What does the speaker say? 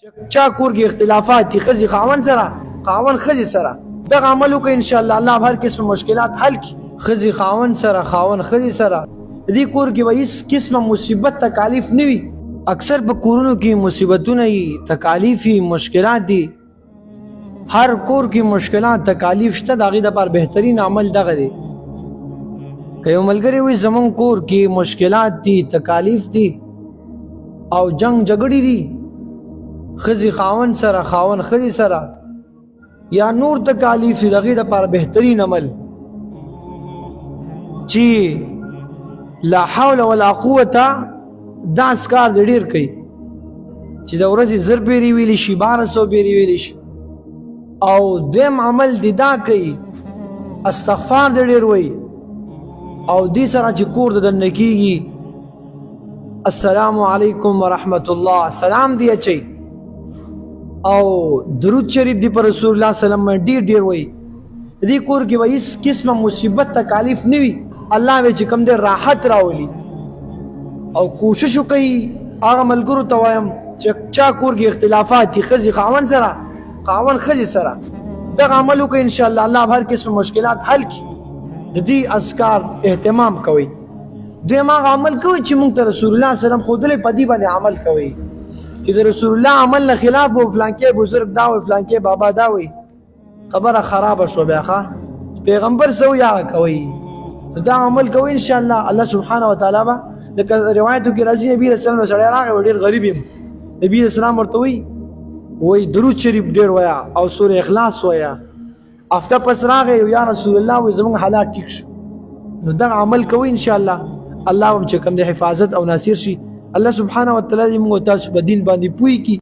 چا کور کې اختلافات دي خزي خاون سره خاون خزي سره دغه عمل وکړي ان شاء الله الله هر قسم مشکلات حل کړي خزي خاون سره خاون خزي سره دې کور کې به هیڅ قسمه مصیبت تکالیف نه وي اکثر په کورونو کې مصیبتونه وي تکالیف وي مشکلات دي هر کور کې مشکلات تکالیف شته د هغې دپاره بهترین عمل دغه دی که یو ملګری وي زمونږ کور کې مشکلات دي تکالیف دي او جنگ جګړې دي خزي خاون سره خاون خزي سره یا نور تکالیف دي د هغې دپاره بهترین عمل چې لا حول ولا قوة دا اسکار د ډیر کوي چې د ورځې زر پیرې ویلی شي 1200 پیرې ویلی شي او دویم عمل دی دا کوي استغفار د ډیر وایي او دې سره چې کور د دننه کېږي السلام علیکم ورحمت الله سلام دی اچي او درود شریف دی پر رسول الله صلی الله علیه وسلم ډیر وایي دې کور کې به هیڅ قسمه مصیبت تکالیف نه وي الله به چې کوم دی راحت راولي او کوشش وکړي هغه ملګرو ته وایم چې چا کور کې اختلافات دي خزي خاون سره خاون خزي سره دغه عمل وکړي ان شاء الله الله هر قسم مشکلات حل کړي د دې اذکار اهتمام کوي دویم هغه عمل کوي چې موږ ته رسول الله صلی الله علیه وسلم ښودلی په دې باندې عمل کوي چې د رسول الله عمل نه خلاف و فلانکې بزرګ دا وي فلانکې بابا دا وي خبره خرابه شو بیا ښه پیغمبر څه وایي هغه کوي دا عمل کوي ان شاء الله الله سبحانه وتعالی به لکه روایتو کې راځي نبی رسول الله سره راغی ډېر غریب یم نبی اسلام ورته وایي درود شریف ډېر وایه او سورې اخلاص وایه هفته پس راغی یا رسول الله وایي زموږ حالات ټیک شو نو دغه عمل کوي ان شاء الله الله هم چې کوم د حفاظت او ناصر شي الله سبحانه وتعالی موږ تاسو په دین باندې پوي کی